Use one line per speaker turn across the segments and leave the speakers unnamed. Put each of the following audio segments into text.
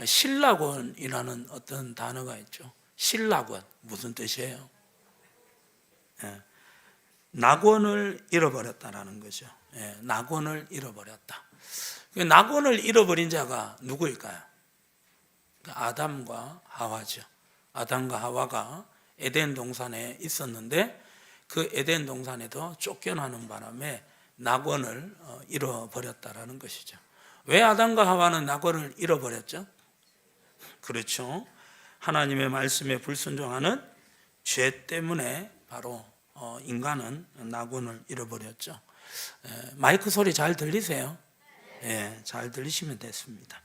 신락원이라는 어떤 단어가 있죠. 신락원 무슨 뜻이에요? 낙원을 잃어버렸다라는 거죠. 낙원을 잃어버렸다. 낙원을 잃어버린 자가 누구일까요? 아담과 하와죠. 아담과 하와가 에덴 동산에 있었는데 그 에덴 동산에도 쫓겨나는 바람에 낙원을 잃어버렸다라는 것이죠. 왜 아담과 하와는 낙원을 잃어버렸죠? 그렇죠. 하나님의 말씀에 불순종하는 죄 때문에 바로 인간은 낙원을 잃어버렸죠. 마이크 소리 잘 들리세요? 잘 들리시면 됐습니다.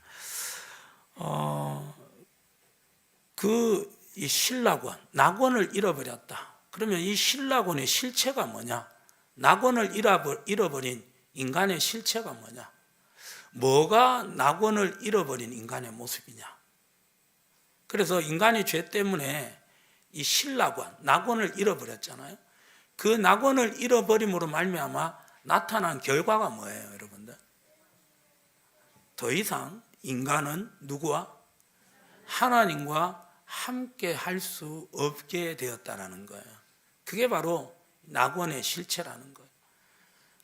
이 신락원, 낙원을 잃어버렸다. 그러면 이 신락원의 실체가 뭐냐? 낙원을 잃어버린 인간의 실체가 뭐냐? 뭐가 낙원을 잃어버린 인간의 모습이냐? 그래서 인간의 죄 때문에 이 신락원, 낙원을 잃어버렸잖아요. 그 낙원을 잃어버림으로 말미암아 나타난 결과가 뭐예요, 여러분들? 더 이상 인간은 누구와? 하나님과 함께 할 수 없게 되었다라는 거예요. 그게 바로 낙원의 실체라는 거예요.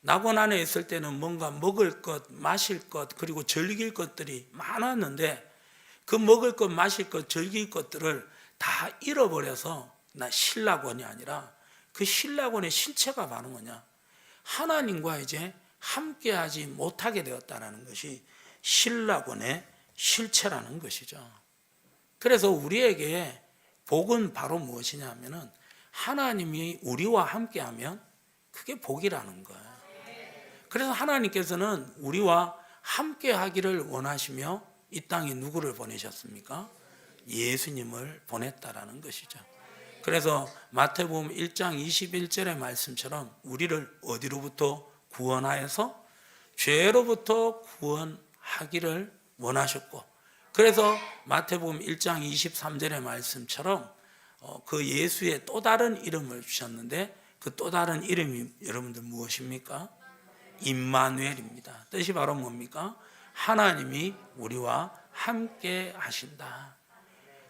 낙원 안에 있을 때는 뭔가 먹을 것, 마실 것, 그리고 즐길 것들이 많았는데 그 먹을 것, 마실 것, 즐길 것들을 다 잃어버려서 신락원이 아니라 그 신락원의 실체가 바로 뭐냐? 하나님과 이제 함께하지 못하게 되었다는 것이 신락원의 실체라는 것이죠. 그래서 우리에게 복은 바로 무엇이냐 하면은 하나님이 우리와 함께하면 그게 복이라는 거예요. 그래서 하나님께서는 우리와 함께하기를 원하시며 이 땅에 누구를 보내셨습니까? 예수님을 보냈다라는 것이죠. 그래서 마태복음 1장 21절의 말씀처럼 우리를 어디로부터 구원하여서 죄로부터 구원하기를 원하셨고, 그래서 마태복음 1장 23절의 말씀처럼 그 예수의 또 다른 이름을 주셨는데 그 또 다른 이름이 여러분들 무엇입니까? 임마누엘입니다. 뜻이 바로 뭡니까? 하나님이 우리와 함께 하신다.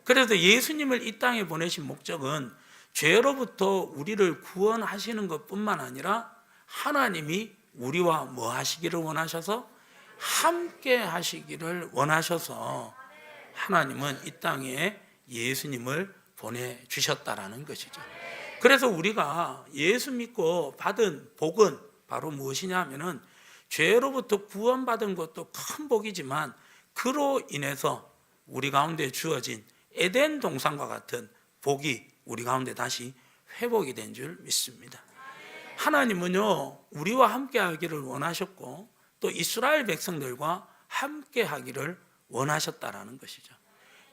그래서 예수님을 이 땅에 보내신 목적은 죄로부터 우리를 구원하시는 것뿐만 아니라 하나님이 우리와 뭐 하시기를 원하셔서? 함께 하시기를 원하셔서 하나님은 이 땅에 예수님을 보내주셨다라는 것이죠. 그래서 우리가 예수 믿고 받은 복은 바로 무엇이냐 하면은 죄로부터 구원받은 것도 큰 복이지만 그로 인해서 우리 가운데 주어진 에덴 동산과 같은 복이 우리 가운데 다시 회복이 된 줄 믿습니다. 하나님은요 우리와 함께 하기를 원하셨고 또 이스라엘 백성들과 함께 하기를 원하셨다라는 것이죠.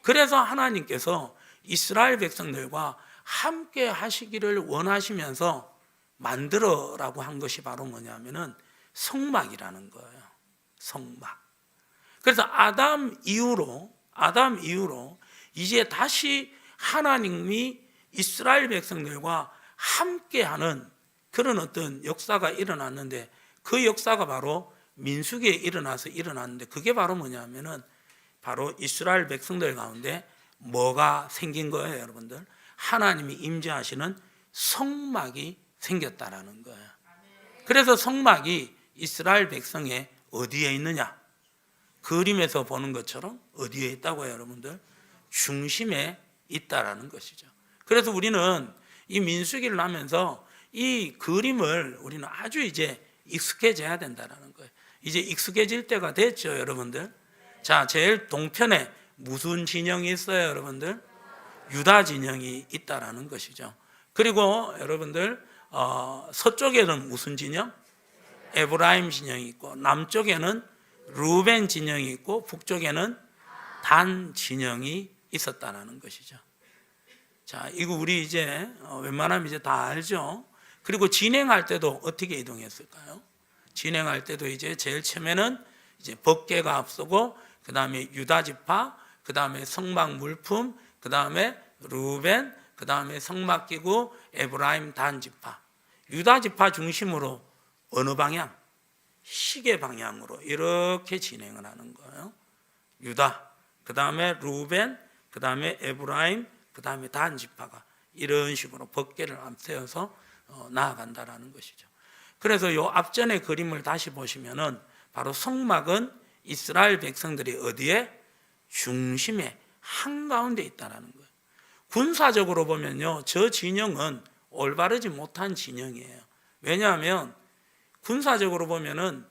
그래서 하나님께서 이스라엘 백성들과 함께 하시기를 원하시면서 만들어라고 한 것이 바로 뭐냐면은 성막이라는 거예요. 성막. 그래서 아담 이후로 이제 다시 하나님이 이스라엘 백성들과 함께하는 그런 어떤 역사가 일어났는데 그 역사가 바로 민수기에 일어났는데 그게 바로 뭐냐면은 바로 이스라엘 백성들 가운데 뭐가 생긴 거예요, 여러분들? 하나님이 임재하시는 성막이 생겼다라는 거예요. 그래서 성막이 이스라엘 백성의 어디에 있느냐? 그림에서 보는 것처럼 어디에 있다고요, 여러분들? 중심에 있다라는 것이죠. 그래서 우리는 이 민수기를 하면서 이 그림을 우리는 아주 이제 익숙해져야 된다는 거예요. 이제 익숙해질 때가 됐죠, 여러분들. 자, 제일 동편에 무슨 진영이 있어요, 여러분들? 유다 진영이 있다라는 것이죠. 그리고 여러분들 서쪽에는 무슨 진영? 에브라임 진영이 있고 남쪽에는 루벤 진영이 있고 북쪽에는 단 진영이 있었다라는 것이죠. 자, 이거 우리 이제 웬만하면 이제 다 알죠. 그리고 진행할 때도 어떻게 이동했을까요? 진행할 때도 이제 제일 처음에는 이제 법궤가 앞서고 그 다음에 유다 지파, 그 다음에 성막 물품, 그 다음에 루벤, 그 다음에 성막 기구, 에브라임 단 지파. 유다 지파 중심으로 어느 방향? 시계 방향으로 이렇게 진행을 하는 거예요. 유다. 그 다음에 루벤, 그 다음에 에브라임, 그 다음에 단 지파가 이런 식으로 법궤를 앞세워서 나아간다라는 것이죠. 그래서 요 앞전의 그림을 다시 보시면은 바로 성막은 이스라엘 백성들이 어디에? 중심에 한가운데 있다라는 거예요. 군사적으로 보면요, 저 진영은 올바르지 못한 진영이에요. 왜냐하면 군사적으로 보면은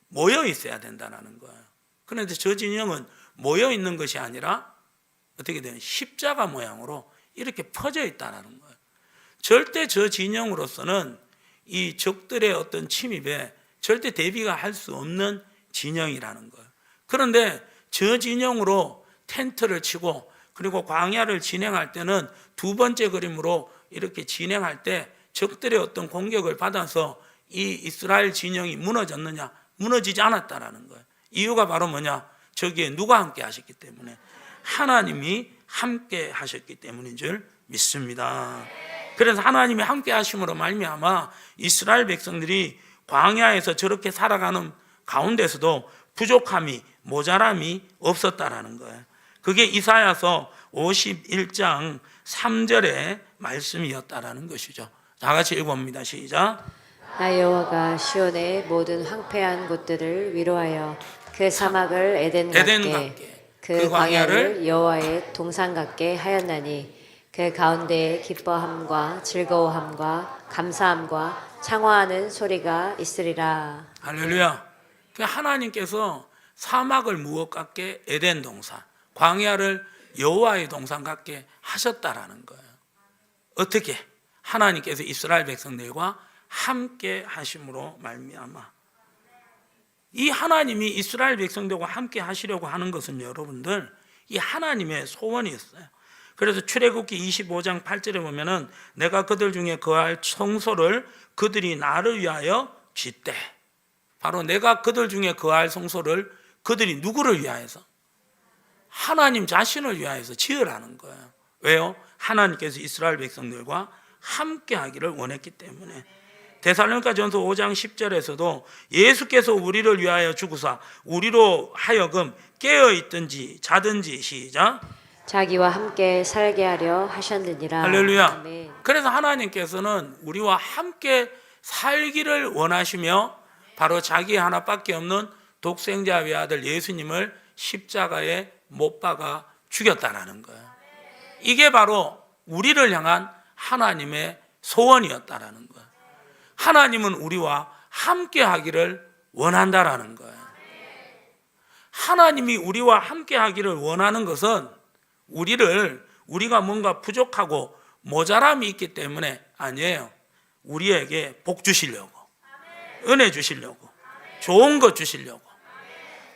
모여 있어야 된다는 거예요. 그런데 저 진영은 모여 있는 것이 아니라 어떻게 돼요? 십자가 모양으로 이렇게 퍼져 있다는 거예요. 절대 저 진영으로서는 이 적들의 어떤 침입에 절대 대비가 할 수 없는 진영이라는 거예요. 그런데 저 진영으로 텐트를 치고 그리고 광야를 진행할 때는 두 번째 그림으로 이렇게 진행할 때 적들의 어떤 공격을 받아서 이 이스라엘 진영이 무너졌느냐? 무너지지 않았다라는 거예요. 이유가 바로 뭐냐? 저기에 누가 함께 하셨기 때문에, 하나님이 함께 하셨기 때문인 줄 믿습니다. 그래서 하나님이 함께 하심으로 말미암아 이스라엘 백성들이 광야에서 저렇게 살아가는 가운데서도 부족함이, 모자람이 없었다라는 거예요. 그게 이사야서 51장 3절의 말씀이었다라는 것이죠. 다 같이 읽어봅니다. 시작.
나 여호와가 시온의 모든 황폐한 곳들을 위로하여 그 사막을 에덴 같게 그 광야를 여호와의 동산 같게 하였나니 그 가운데에 기뻐함과 즐거워함과 감사함과 창화하는 소리가 있으리라.
할렐루야. 하나님께서 사막을 무엇 같게? 에덴 동산, 광야를 여호와의 동산 같게 하셨다라는 거예요. 어떻게? 하나님께서 이스라엘 백성들과 함께 하심으로 말미암아. 이 하나님이 이스라엘 백성들과 함께 하시려고 하는 것은 여러분들 이 하나님의 소원이었어요. 그래서 출애굽기 25장 8절에 보면은 내가 그들 중에 거할 성소를 그들이 나를 위하여 짓되, 바로 내가 그들 중에 거할 성소를 그들이 누구를 위하여서? 하나님 자신을 위하여서 지으라는 거예요. 왜요? 하나님께서 이스라엘 백성들과 함께 하기를 원했기 때문에. 데살로니가전서 5장 10절에서도 예수께서 우리를 위하여 죽으사 우리로 하여금 깨어있든지 자든지, 시작,
자기와 함께 살게 하려 하셨느니라.
할렐루야.
아멘.
그래서 하나님께서는 우리와 함께 살기를 원하시며 바로 자기 하나밖에 없는 독생자 외아들 예수님을 십자가에 못 박아 죽였다라는 거예요. 이게 바로 우리를 향한 하나님의 소원이었다라는 거예요. 하나님은 우리와 함께 하기를 원한다라는 거예요. 하나님이 우리와 함께 하기를 원하는 것은 우리가 뭔가 부족하고 모자람이 있기 때문에 아니에요. 우리에게 복 주시려고, 은혜 주시려고, 좋은 것 주시려고.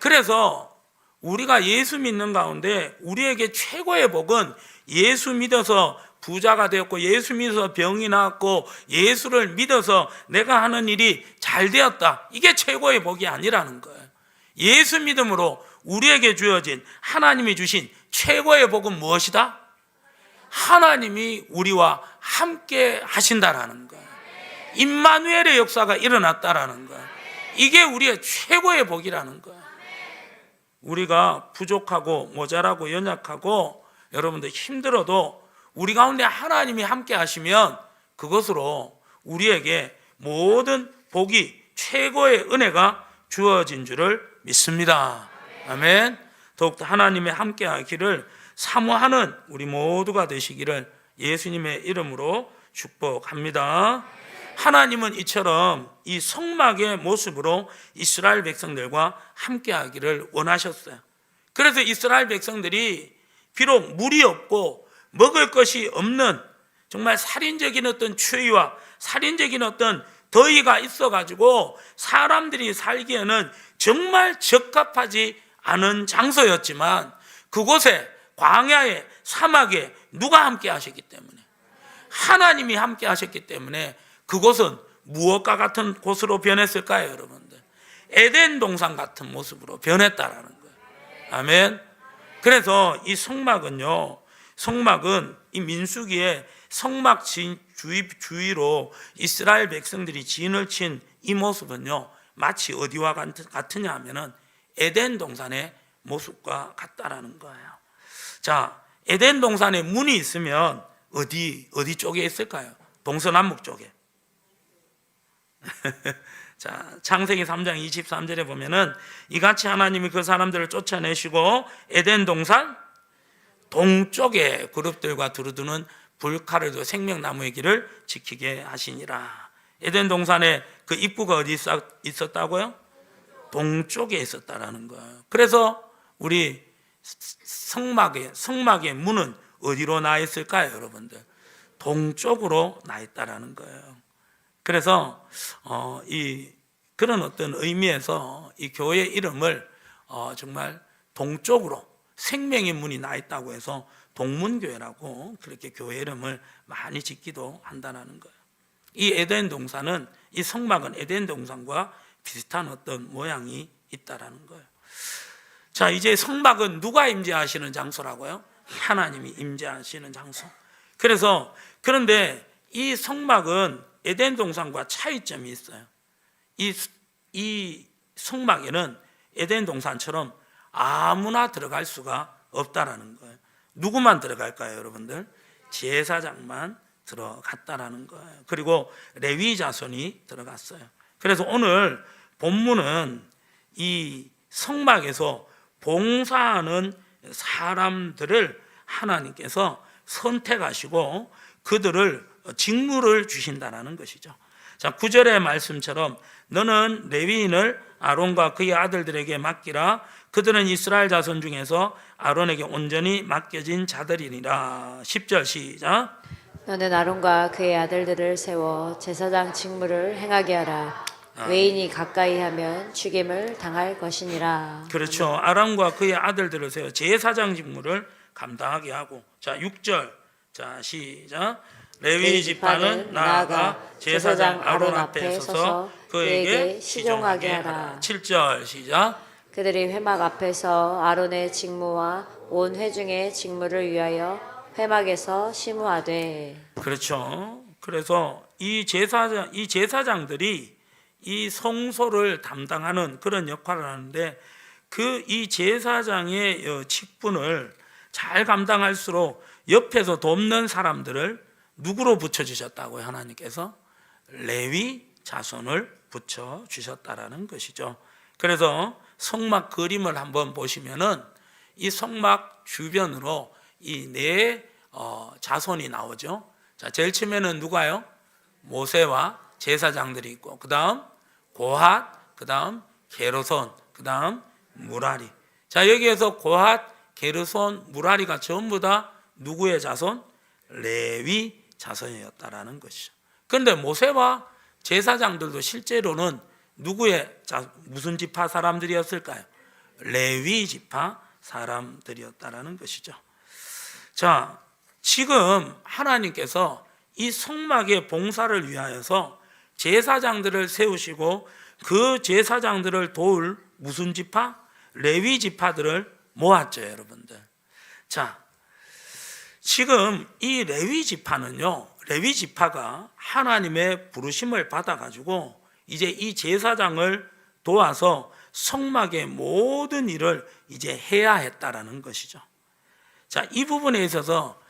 그래서 우리가 예수 믿는 가운데 우리에게 최고의 복은 예수 믿어서 부자가 되었고, 예수 믿어서 병이 나았고, 예수를 믿어서 내가 하는 일이 잘 되었다, 이게 최고의 복이 아니라는 거예요. 예수 믿음으로 우리에게 주어진, 하나님이 주신 최고의 복은 무엇이다? 하나님이 우리와 함께 하신다라는 거예요. 임마누엘의 역사가 일어났다라는 거예요. 이게 우리의 최고의 복이라는 거예요. 우리가 부족하고 모자라고 연약하고 여러분들 힘들어도 우리 가운데 하나님이 함께 하시면 그것으로 우리에게 모든 복이, 최고의 은혜가 주어진 줄을 믿습니다. 아멘. 더욱더 하나님의 함께 하기를 사모하는 우리 모두가 되시기를 예수님의 이름으로 축복합니다. 하나님은 이처럼 이 성막의 모습으로 이스라엘 백성들과 함께 하기를 원하셨어요. 그래서 이스라엘 백성들이 비록 물이 없고 먹을 것이 없는 정말 살인적인 어떤 추위와 살인적인 어떤 더위가 있어가지고 사람들이 살기에는 정말 적합하지 않은 장소였지만 그곳에, 광야에, 사막에 누가 함께 하셨기 때문에, 하나님이 함께 하셨기 때문에 그곳은 무엇과 같은 곳으로 변했을까요, 여러분들? 에덴 동산 같은 모습으로 변했다라는 거예요. 아멘. 그래서 이 성막은 이 민수기에 성막 주위로 이스라엘 백성들이 진을 친 이 모습은요, 마치 어디와 같으냐 하면은 에덴 동산의 모습과 같다라는 거예요. 자, 에덴 동산에 문이 있으면 어디 쪽에 있을까요? 동서남북 쪽에. 자, 창세기 3장 23절에 보면은 이같이 하나님이 그 사람들을 쫓아내시고 에덴 동산 동쪽에 그룹들과 두루두는 불칼을 두 생명나무의 길을 지키게 하시니라. 에덴 동산에 그 입구가 어디 있었다고요? 동쪽에 있었다라는 거예요. 그래서 우리 성막의 문은 어디로 나 있을까요, 여러분들? 동쪽으로 나 있다라는 거예요. 그래서 그런 어떤 의미에서 이 교회 이름을 정말 동쪽으로 생명의 문이 나 있다고 해서 동문교회라고 그렇게 교회 이름을 많이 짓기도 한다는 거예요. 이 에덴 동산은, 이 성막은 에덴 동산과 비슷한 어떤 모양이 있다라는 거예요. 자, 이제 성막은 누가 임재하시는 장소라고요? 하나님이 임재하시는 장소. 그런데 이 성막은 에덴 동산과 차이점이 있어요. 이 성막에는 에덴 동산처럼 아무나 들어갈 수가 없다라는 거예요. 누구만 들어갈까요, 여러분들? 제사장만 들어갔다라는 거예요. 그리고 레위 자손이 들어갔어요. 그래서 오늘 본문은 이 성막에서 봉사하는 사람들을 하나님께서 선택하시고 그들을 직무를 주신다는 것이죠. 자, 9절의 말씀처럼 너는 레위인을 아론과 그의 아들들에게 맡기라. 그들은 이스라엘 자손 중에서 아론에게 온전히 맡겨진 자들이니라. 10절 시작.
너는 아론과 그의 아들들을 세워 제사장 직무를 행하게 하라. 외인이 가까이 하면 죽임을 당할 것이니라.
그렇죠. 아론과 그의 아들들을 세워 제사장 직무를 감당하게 하고. 자, 6절. 자, 시작. 레위 지파는 나아가 제사장 아론 앞에 서서 그에게 시종하게 하라. 7절 시작.
그들이 회막 앞에서 아론의 직무와 온 회중의 직무를 위하여 회막에서 심우하되.
그렇죠. 그래서 이 제사장들이 이 성소를 담당하는 그런 역할을 하는데 이 제사장의 직분을 잘 감당할수록 옆에서 돕는 사람들을 누구로 붙여주셨다고요? 하나님께서 레위 자손을 붙여주셨다라는 것이죠. 그래서 성막 그림을 한번 보시면은 이 성막 주변으로 이 네 자손이 나오죠. 자, 제일 처음에는 누가요? 모세와 제사장들이 있고, 그 다음 고핫, 그 다음 게르손, 그 다음 무라리. 자, 여기에서 고핫, 게르손, 무라리가 전부 다 누구의 자손? 레위 자손이었다라는 것이죠. 그런데 모세와 제사장들도 실제로는 무슨 지파 사람들이었을까요? 레위 지파 사람들이었다라는 것이죠. 자, 지금 하나님께서 이 성막의 봉사를 위하여서 제사장들을 세우시고 그 제사장들을 도울 무슨 지파? 레위 지파들을 모았죠, 여러분들. 자, 지금 이 레위 지파는요, 레위 지파가 하나님의 부르심을 받아가지고 이제 이 제사장을 도와서 성막의 모든 일을 이제 해야 했다라는 것이죠. 자, 이 부분에 있어서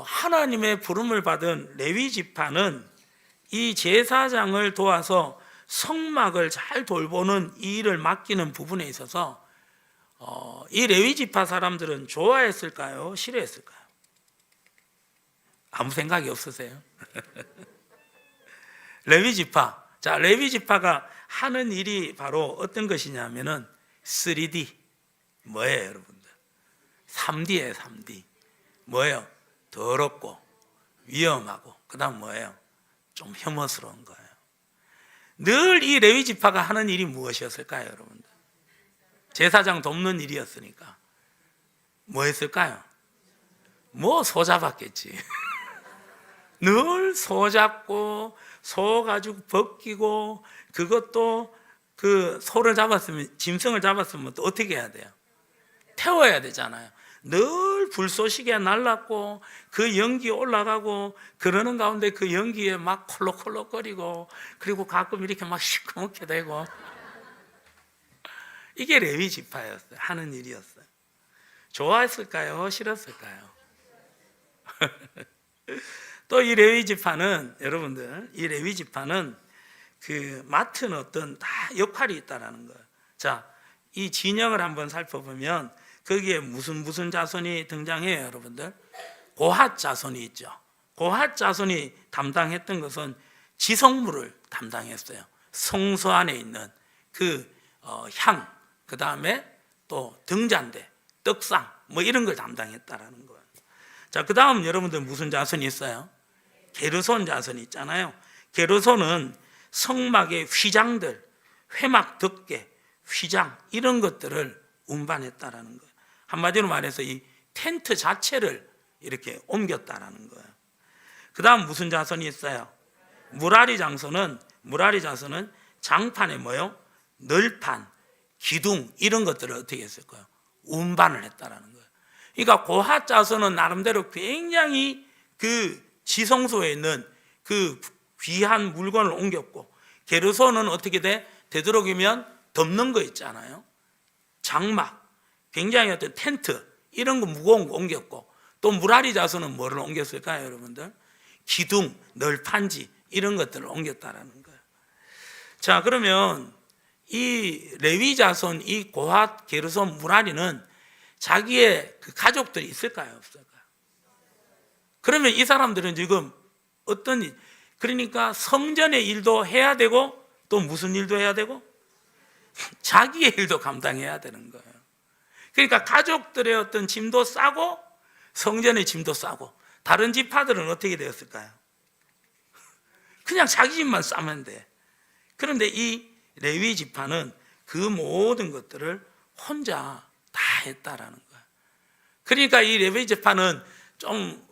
하나님의 부름을 받은 레위 지파는 이 제사장을 도와서 성막을 잘 돌보는 이 일을 맡기는 부분에 있어서 이 레위 지파 사람들은 좋아했을까요? 싫어했을까요? 아무 생각이 없으세요? 레위 지파. 자, 레위 지파가 하는 일이 바로 어떤 것이냐면은 3D. 뭐예요, 여러분들? 3D예요, 3D. 뭐예요? 더럽고 위험하고 그다음 뭐예요? 좀 혐오스러운 거예요. 늘 이 레위 지파가 하는 일이 무엇이었을까요, 여러분들? 제사장 돕는 일이었으니까 뭐 했을까요? 뭐 소 잡았겠지. 늘 소 잡고 소 가지고 벗기고, 그것도 그 소를 잡았으면, 짐승을 잡았으면 또 어떻게 해야 돼요? 태워야 되잖아요. 늘 불쏘시개 날랐고 그 연기 올라가고 그러는 가운데 그 연기에 막 콜록콜록거리고, 그리고 가끔 이렇게 막 시커멓게 되고, 이게 레위 지파였어요. 하는 일이었어요. 좋아했을까요? 싫었을까요? 또 이 레위 지파는, 여러분들, 이 레위 지파는 그 맡은 어떤 다 역할이 있다라는 거예요. 자, 이 진영을 한번 살펴보면 거기에 무슨 자손이 등장해요, 여러분들? 고핫 자손이 있죠. 고핫 자손이 담당했던 것은 지성물을 담당했어요. 성소 안에 있는 그 향, 그 다음에 또 등잔대, 떡상, 뭐 이런 걸 담당했다라는 거예요. 자, 그 다음 여러분들 무슨 자손이 있어요? 게르손 자손이 있잖아요. 게르손은 성막의 휘장들, 회막 덮개, 휘장 이런 것들을 운반했다라는 거예요. 한마디로 말해서 이 텐트 자체를 이렇게 옮겼다라는 거예요. 그 다음 무슨 자손이 있어요? 무라리 자손은 장판에 뭐요? 널판, 기둥 이런 것들을 어떻게 했을까요? 운반을 했다라는 거예요. 그러니까 고핫 자손은 나름대로 굉장히 그 지성소에 있는 그 귀한 물건을 옮겼고, 게르손은 어떻게 돼? 되도록이면 덮는 거 있잖아요. 장막, 굉장히 어떤 텐트 이런 거 무거운 거 옮겼고, 또 무라리 자손은 뭐를 옮겼을까요, 여러분들? 기둥, 널판지 이런 것들을 옮겼다라는 거예요. 자, 그러면 이 레위 자손, 이 고핫, 게르손, 무라리는 자기의 그 가족들이 있을까요, 없을까요? 그러면 이 사람들은 지금 어떤 일, 그러니까 성전의 일도 해야 되고 또 무슨 일도 해야 되고 자기의 일도 감당해야 되는 거예요. 그러니까 가족들의 어떤 짐도 싸고 성전의 짐도 싸고, 다른 지파들은 어떻게 되었을까요? 그냥 자기 집만 싸면 돼. 그런데 이 레위 지파는 그 모든 것들을 혼자 다 했다라는 거예요. 그러니까 이 레위 지파는 좀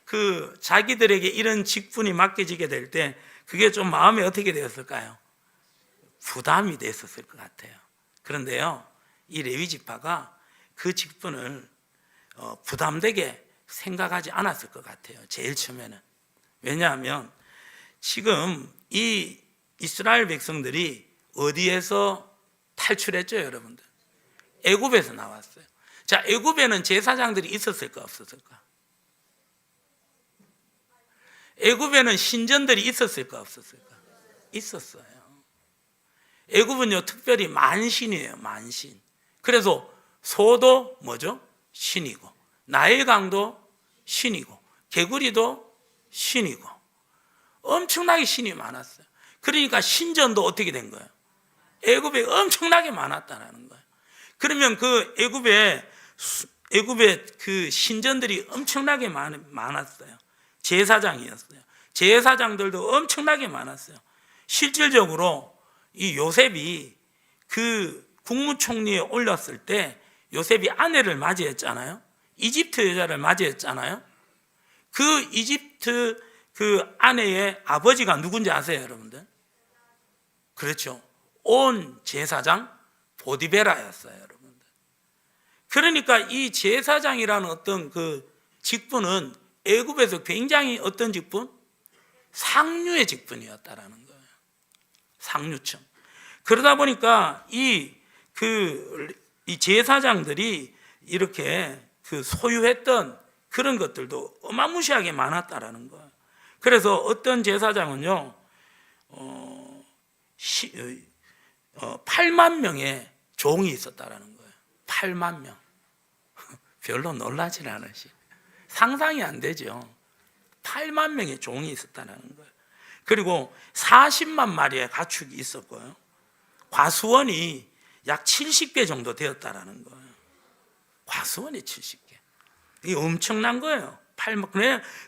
그 자기들에게 이런 직분이 맡겨지게 될 때 그게 좀 마음에 어떻게 되었을까요? 부담이 됐었을 것 같아요. 그런데요, 이 레위 지파가 그 직분을 부담되게 생각하지 않았을 것 같아요. 제일 처음에는. 왜냐하면 지금 이 이스라엘 백성들이 어디에서 탈출했죠, 여러분들? 애굽에서 나왔어요. 자, 애굽에는 제사장들이 있었을까 없었을까? 애굽에는 신전들이 있었을까 없었을까? 있었어요. 애굽은요 특별히 만신이에요. 만신. 그래서 소도 뭐죠? 신이고, 나일강도 신이고, 개구리도 신이고, 엄청나게 신이 많았어요. 그러니까 신전도 어떻게 된 거예요? 애굽에 엄청나게 많았다는 거예요. 그러면 그 애굽에 그 신전들이 엄청나게 많았어요. 제사장이었어요. 제사장들도 엄청나게 많았어요. 실질적으로 이 요셉이 그 국무총리에 올렸을 때 요셉이 아내를 맞이했잖아요. 이집트 여자를 맞이했잖아요. 그 이집트 그 아내의 아버지가 누군지 아세요, 여러분들? 그렇죠. 온 제사장 보디베라였어요, 여러분들. 그러니까 이 제사장이라는 어떤 그 직분은 애굽에서 굉장히 어떤 직분? 상류의 직분이었다라는 거예요. 상류층. 그러다 보니까 이 제사장들이 이렇게 그 소유했던 그런 것들도 어마무시하게 많았다라는 거예요. 그래서 어떤 제사장은요, 8만 명의 종이 있었다라는 거예요. 8만 명. 별로 놀라질 않으시. 상상이 안 되죠. 8만 명의 종이 있었다는 거예요. 그리고 40만 마리의 가축이 있었고요. 과수원이 약 70개 정도 되었다라는 거예요. 과수원이 70개. 이게 엄청난 거예요.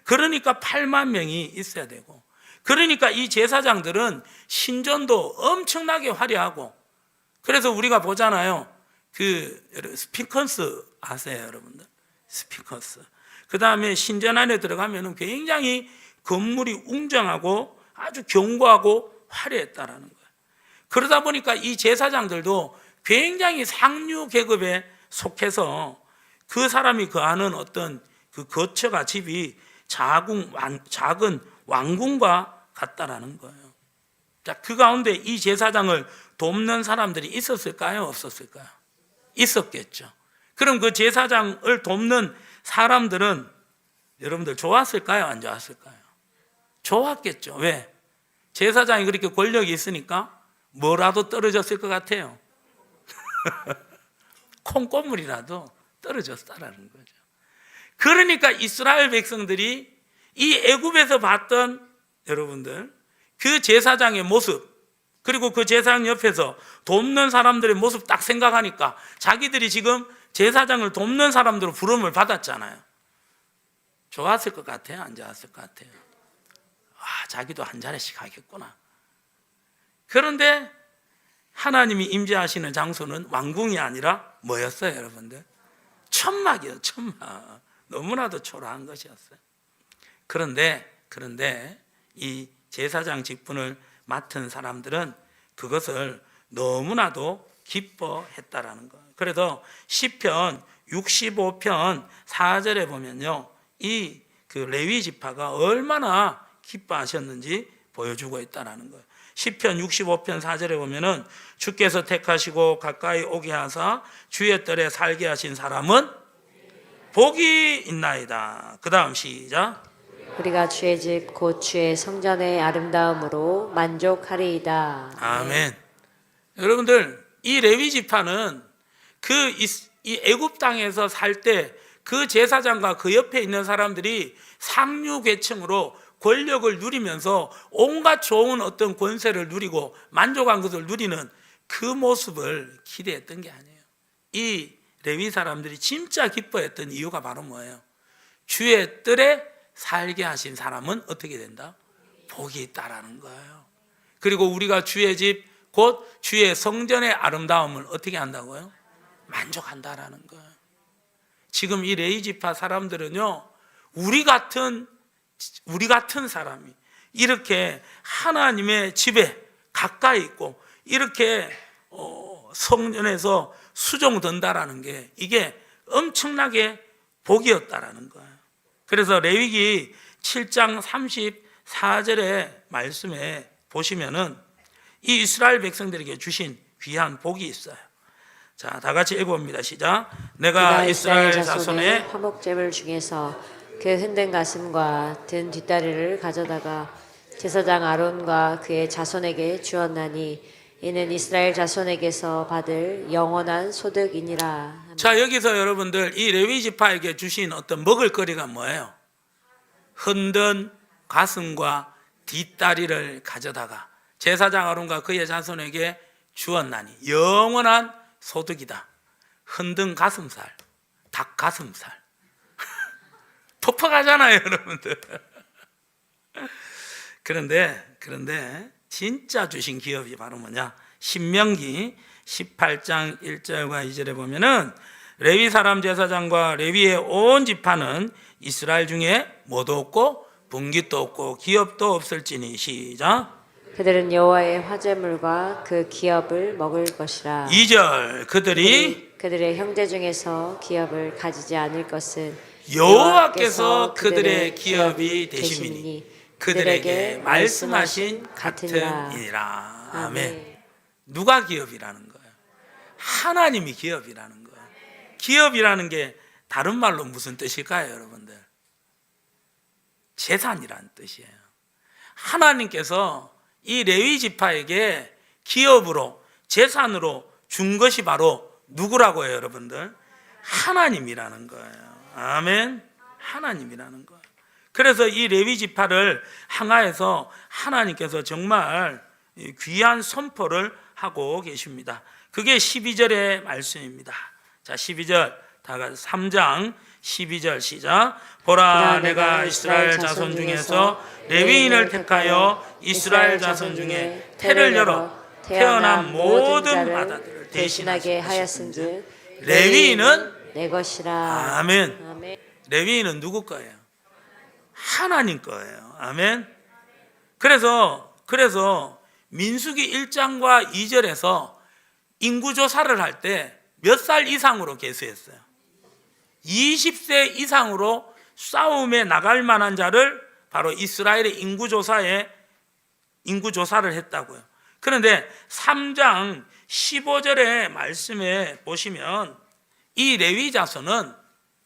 그러니까 8만 명이 있어야 되고, 그러니까 이 제사장들은 신전도 엄청나게 화려하고, 그래서 우리가 보잖아요. 그 스피커스 아세요, 여러분들? 스피커스. 그 다음에 신전 안에 들어가면 굉장히 건물이 웅장하고 아주 견고하고 화려했다라는 거예요. 그러다 보니까 이 제사장들도 굉장히 상류 계급에 속해서 그 사람이 거하는 어떤 그 거처가 집이 작은 왕궁과 같다라는 거예요. 자, 그 가운데 이 제사장을 돕는 사람들이 있었을까요? 없었을까요? 있었겠죠. 그럼 그 제사장을 돕는 사람들은 여러분들 좋았을까요? 안 좋았을까요? 좋았겠죠. 왜? 제사장이 그렇게 권력이 있으니까 뭐라도 떨어졌을 것 같아요. 콩고물이라도 떨어졌다라는 거죠. 그러니까 이스라엘 백성들이 이 애굽에서 봤던 여러분들 그 제사장의 모습, 그리고 그 제사장 옆에서 돕는 사람들의 모습 딱 생각하니까 자기들이 지금 제사장을 돕는 사람들로 부름을 받았잖아요. 좋았을 것 같아요? 안 좋았을 것 같아요? 자기도 한 자리씩 하겠구나. 그런데 하나님이 임재하시는 장소는 왕궁이 아니라 뭐였어요, 여러분들? 천막이요, 천막. 너무나도 초라한 것이었어요. 그런데 이 제사장 직분을 맡은 사람들은 그것을 너무나도 기뻐했다라는 거예요. 그래서 시편 65편 4절에 보면요, 이 그 레위 지파가 얼마나 기뻐하셨는지 보여주고 있다라는 거예요. 시편 65편 4절에 보면은 주께서 택하시고 가까이 오게 하사 주의 뜰에 살게 하신 사람은 복이 있나이다. 그 다음 시작.
우리가 주의 집 곧 주의 성전의 아름다움으로 만족하리이다.
아멘. 여러분들, 이 레위 지파는 이 애굽 땅에서 살 때 그 제사장과 그 옆에 있는 사람들이 상류 계층으로 권력을 누리면서 온갖 좋은 어떤 권세를 누리고 만족한 것을 누리는 그 모습을 기대했던 게 아니에요. 이 레위 사람들이 진짜 기뻐했던 이유가 바로 뭐예요? 주의 뜰에 살게 하신 사람은 어떻게 된다? 복이 있다라는 거예요. 그리고 우리가 주의 집 곧 주의 성전의 아름다움을 어떻게 한다고요? 만족한다라는 거예요. 지금 이 레위 지파 사람들은요, 우리 같은 사람이 이렇게 하나님의 집에 가까이 있고 이렇게 성전에서 수종된다라는 게 이게 엄청나게 복이었다라는 거예요. 그래서 레위기 7장 34절의 말씀에 보시면은 이 이스라엘 백성들에게 주신 귀한 복이 있어요. 자, 다 같이 읽어봅니다. 시작. 내가 이스라엘 자손의
화목제물 중에서 그 흔든 가슴과 든 뒷다리를 가져다가 제사장 아론과 그의 자손에게 주었나니 이는 이스라엘 자손에게서 받을 영원한 소득이니라.
자, 여기서 여러분들 이 레위 지파에게 주신 어떤 먹을거리가 뭐예요? 흔든 가슴과 뒷다리를 가져다가 제사장 아론과 그의 자손에게 주었나니 영원한 소득이다. 흔든 가슴살, 닭 가슴살. 퍽퍽하잖아요, 여러분들. 그런데 진짜 주신 기업이 바로 뭐냐? 신명기 18장 1절과 2절에 보면은 레위 사람 제사장과 레위의 온 지파는 이스라엘 중에 뭐도 없고 분깃도 없고 기업도 없을지니. 시작.
그들은 여호와의 화제물과 그 기업을 먹을 것이라.
2절.
그들의 형제 중에서 기업을 가지지 않을 것은
여호와께서 그들의 기업이 되심이니 그들에게 말씀하신 같으니라. 아멘. 누가 기업이라는 거예요? 하나님이 기업이라는 거예요. 기업이라는 게 다른 말로 무슨 뜻일까요, 여러분들? 재산이라는 뜻이에요. 하나님께서 이 레위 지파에게 기업으로, 재산으로 준 것이 바로 누구라고 해요, 여러분들? 하나님이라는 거예요. 아멘. 하나님이라는 거예요. 그래서 이 레위 지파를 향하여서 하나님께서 정말 귀한 선포를 하고 계십니다. 그게 12절의 말씀입니다. 자, 12절 다 같이 3장 12절 시작. 보라, 내가 이스라엘 자손 중에서 레위인을 택하여 이스라엘 자손 중에 태를 열어 태어난 모든 마다들을 대신하게 하였은즉 레위인은
내 것이라.
아멘. 레위인은 누구 거예요? 하나님 거예요. 아멘. 그래서 민수기 1장과 2절에서 인구조사를 할 때 몇 살 이상으로 계수했어요? 20세 이상으로 싸움에 나갈 만한 자를 바로 이스라엘의 인구조사에 인구 조사를 했다고요. 그런데 3장 15절의 말씀에 보시면 이 레위 자손은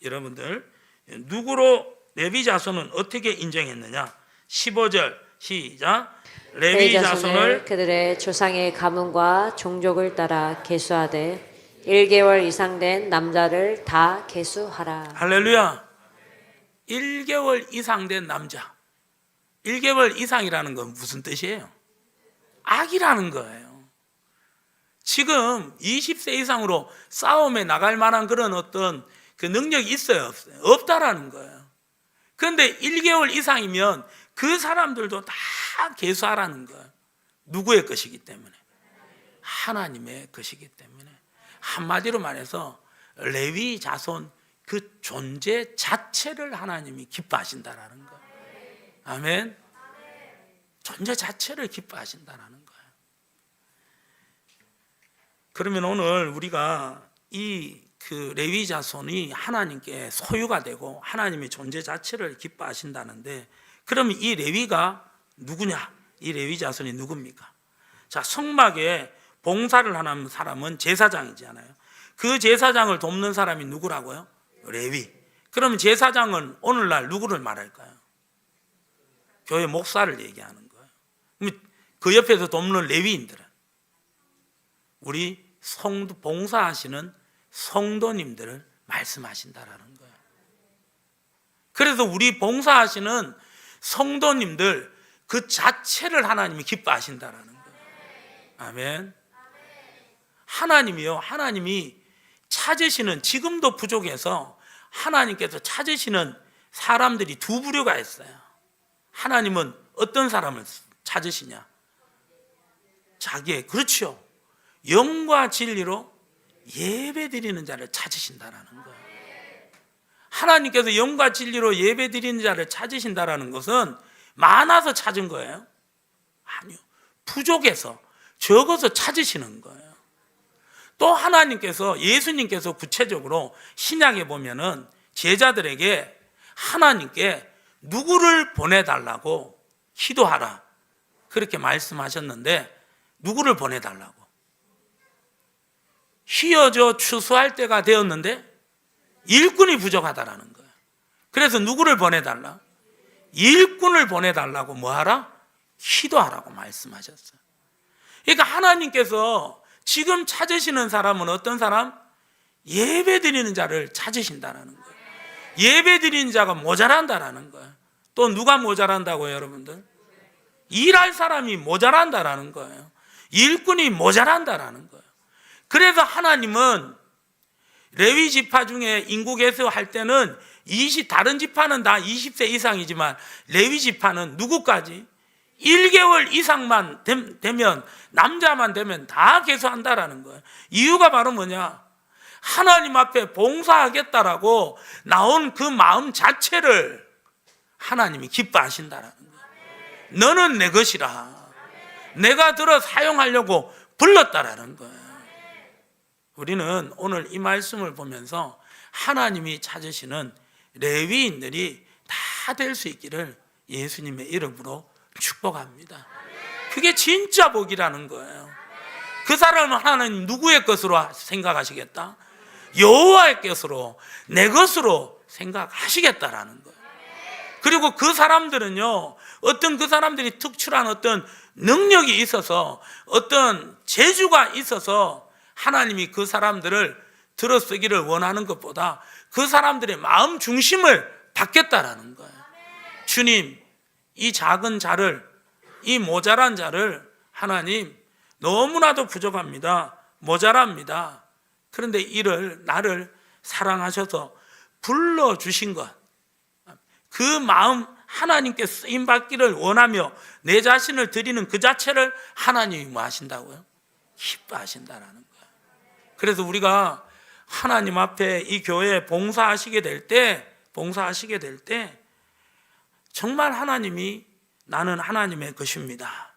여러분들 누구로 레위 자손은 어떻게 인정했느냐? 15절 시작. 레위 자손을
그들의 조상의 가문과 종족을 따라 계수하되 1개월 이상 된 남자를 다 계수하라.
할렐루야. 1개월 이상 된 남자. 1개월 이상이라는 건 무슨 뜻이에요? 아기라는 거예요. 지금 20세 이상으로 싸움에 나갈 만한 그런 어떤 그 능력이 있어요, 없어요? 없다라는 거예요. 그런데 1개월 이상이면 그 사람들도 다 계수하라는 거예요. 누구의 것이기 때문에? 하나님의 것이기 때문에. 한마디로 말해서 레위 자손 그 존재 자체를 하나님이 기뻐하신다라는 거예요. 아멘. 존재 자체를 기뻐하신다라는 거예요. 그러면 오늘 우리가 이 그 레위 자손이 하나님께 소유가 되고 하나님의 존재 자체를 기뻐하신다는데, 그러면 이 레위가 누구냐? 이 레위 자손이 누굽니까? 자, 성막에 봉사를 하는 사람은 제사장이잖아요. 그 제사장을 돕는 사람이 누구라고요? 레위. 그러면 제사장은 오늘날 누구를 말할까요? 교회 목사를 얘기하는 거예요. 그럼 그 옆에서 돕는 레위인들은 우리 봉사하시는 성도님들을 말씀하신다라는 거예요. 그래서 우리 봉사하시는 성도님들 그 자체를 하나님이 기뻐하신다라는 거예요. 아멘. 하나님이요, 하나님이 찾으시는, 지금도 부족해서 하나님께서 찾으시는 사람들이 두 부류가 있어요. 하나님은 어떤 사람을 찾으시냐? 자기의, 그렇죠, 영과 진리로 예배 드리는 자를 찾으신다라는 거예요. 하나님께서 영과 진리로 예배 드리는 자를 찾으신다라는 것은 많아서 찾은 거예요? 아니요, 부족해서, 적어서 찾으시는 거예요. 또 하나님께서, 예수님께서 구체적으로 신약에 보면은 제자들에게 하나님께 누구를 보내달라고 기도하라 그렇게 말씀하셨는데, 누구를 보내달라고? 휘어져 추수할 때가 되었는데 일꾼이 부족하다라는 거예요. 그래서 누구를 보내달라? 일꾼을 보내달라고 뭐하라? 기도하라고 말씀하셨어요. 그러니까 하나님께서 지금 찾으시는 사람은 어떤 사람? 예배 드리는 자를 찾으신다라는 거예요. 예배 드리는 자가 모자란다라는 거예요. 또 누가 모자란다고요, 여러분들? 일할 사람이 모자란다라는 거예요. 일꾼이 모자란다라는 거예요. 그래서 하나님은 레위 지파 중에 인구 계수할 때는 다른 지파는 다 20세 이상이지만 레위 지파는 누구까지? 1개월 이상만 되면, 남자만 되면 다 계수한다라는 거예요. 이유가 바로 뭐냐? 하나님 앞에 봉사하겠다라고 나온 그 마음 자체를 하나님이 기뻐하신다라는 거예요. 너는 내 것이라. 내가 들어 사용하려고 불렀다라는 거예요. 우리는 오늘 이 말씀을 보면서 하나님이 찾으시는 레위인들이 다 될 수 있기를 예수님의 이름으로 축복합니다. 그게 진짜 복이라는 거예요. 그 사람은 하나님 누구의 것으로 생각하시겠다? 여호와의 것으로, 내 것으로 생각하시겠다라는 거예요. 그리고 그 사람들은요, 어떤 그 사람들이 특출한 어떤 능력이 있어서, 어떤 재주가 있어서 하나님이 그 사람들을 들어쓰기를 원하는 것보다 그 사람들의 마음 중심을 받겠다라는 거예요. 주님, 이 작은 자를, 이 모자란 자를 하나님 너무나도 부족합니다. 모자랍니다. 그런데 나를 사랑하셔서 불러주신 것, 그 마음 하나님께 쓰임받기를 원하며 내 자신을 드리는 그 자체를 하나님이 뭐 하신다고요? 기뻐하신다라는 거예요. 그래서 우리가 하나님 앞에 이 교회에 봉사하시게 될 때 정말 하나님이 나는 하나님의 것입니다,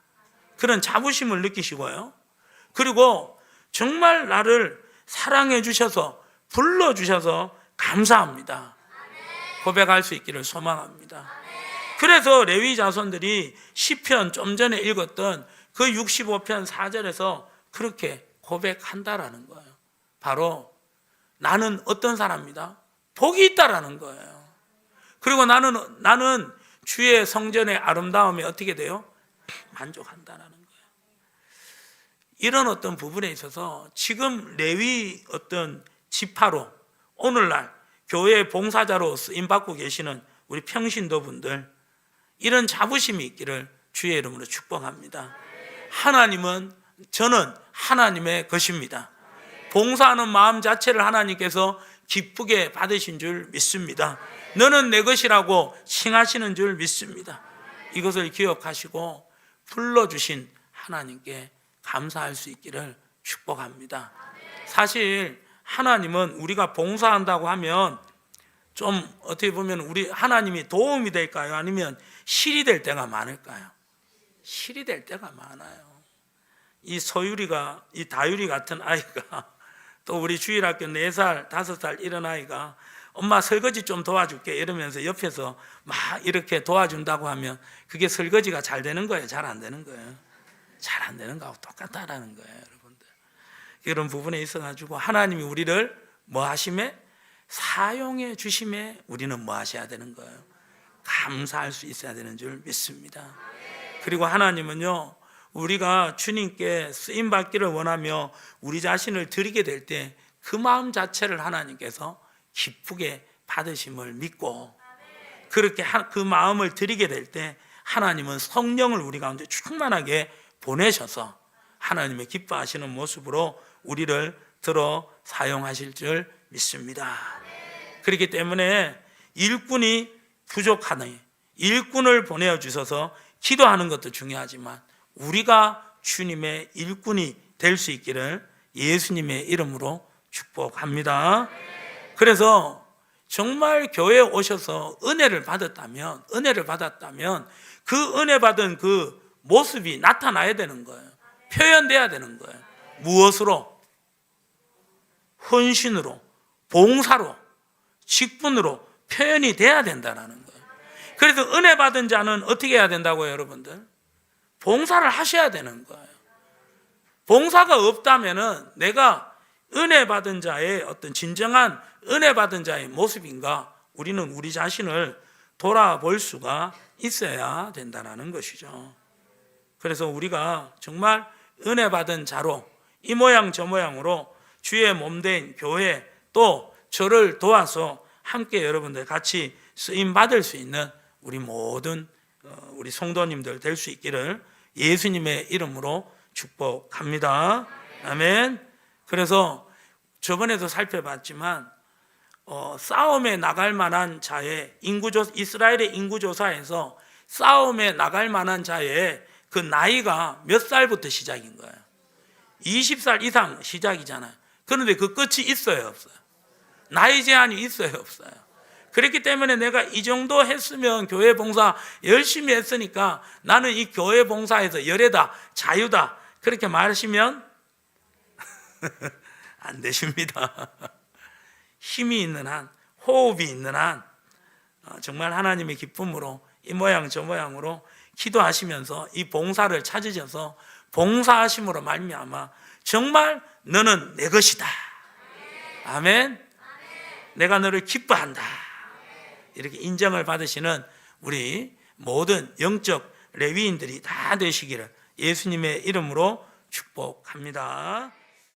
그런 자부심을 느끼시고요. 그리고 정말 나를 사랑해 주셔서 불러주셔서 감사합니다 고백할 수 있기를 소망합니다. 그래서 레위 자손들이 시편 좀 전에 읽었던 그 65편 4절에서 그렇게 고백한다라는 거예요. 바로 나는 어떤 사람이다? 복이 있다라는 거예요. 그리고 나는 주의 성전의 아름다움에 어떻게 돼요? 만족한다라는 거예요. 이런 어떤 부분에 있어서 지금 레위 어떤 지파로 오늘날 교회 봉사자로 쓰임받고 계시는 우리 평신도분들, 이런 자부심이 있기를 주의 이름으로 축복합니다. 저는 하나님의 것입니다. 봉사하는 마음 자체를 하나님께서 기쁘게 받으신 줄 믿습니다. 너는 내 것이라고 칭하시는 줄 믿습니다. 이것을 기억하시고 불러주신 하나님께 감사할 수 있기를 축복합니다. 사실 하나님은 우리가 봉사한다고 하면 좀 어떻게 보면 우리 하나님이 도움이 될까요? 아니면 실이 될 때가 많을까요? 실이 될 때가 많아요. 이 다율이 같은 아이가 또 우리 주일학교 4살, 5살 이런 아이가 엄마 설거지 좀 도와줄게 이러면서 옆에서 막 이렇게 도와준다고 하면 그게 설거지가 잘 되는 거예요? 잘 안 되는 거예요? 잘 안 되는 거하고 똑같다라는 거예요, 여러분들. 이런 부분에 있어가지고 하나님이 우리를 뭐 하심에? 사용해 주심에 우리는 뭐 하셔야 되는 거예요? 감사할 수 있어야 되는 줄 믿습니다. 그리고 하나님은요, 우리가 주님께 쓰임받기를 원하며 우리 자신을 드리게 될 때 그 마음 자체를 하나님께서 기쁘게 받으심을 믿고, 그렇게 그 마음을 드리게 될 때 하나님은 성령을 우리 가운데 충만하게 보내셔서 하나님의 기뻐하시는 모습으로 우리를 들어 사용하실 줄 믿습니다. 그렇기 때문에 일꾼이 부족하니 일꾼을 보내주셔서 기도하는 것도 중요하지만 우리가 주님의 일꾼이 될 수 있기를 예수님의 이름으로 축복합니다. 그래서 정말 교회에 오셔서 은혜를 받았다면 그 은혜 받은 그 모습이 나타나야 되는 거예요. 표현돼야 되는 거예요. 무엇으로? 헌신으로, 봉사로, 직분으로 표현이 돼야 된다는 거예요. 그래서 은혜 받은 자는 어떻게 해야 된다고요, 여러분들? 봉사를 하셔야 되는 거예요. 봉사가 없다면은 내가 은혜 받은 자의 어떤 진정한 은혜 받은 자의 모습인가? 우리는 우리 자신을 돌아볼 수가 있어야 된다는 것이죠. 그래서 우리가 정말 은혜 받은 자로 이 모양 저 모양으로 주의 몸된 교회, 또 저를 도와서 함께 여러분들 같이 쓰임 받을 수 있는 우리 모든 우리 성도님들 될 수 있기를 예수님의 이름으로 축복합니다. 아멘. 그래서 저번에도 살펴봤지만 싸움에 나갈 만한 자의 이스라엘의 인구조사에서 싸움에 나갈 만한 자의 그 나이가 몇 살부터 시작인 거예요? 20살 이상 시작이잖아요. 그런데 그 끝이 있어요, 없어요? 나이 제한이 있어요, 없어요? 그렇기 때문에 내가 이 정도 했으면 교회 봉사 열심히 했으니까 나는 이 교회 봉사에서 열애다, 자유다, 그렇게 말하시면 안 되십니다. 힘이 있는 한, 호흡이 있는 한 정말 하나님의 기쁨으로 이 모양 저 모양으로 기도하시면서 이 봉사를 찾으셔서 봉사하심으로 말미암아 정말 너는 내 것이다. 아멘. 내가 너를 기뻐한다. 이렇게 인정을 받으시는 우리 모든 영적 레위인들이 다 되시기를 예수님의 이름으로 축복합니다.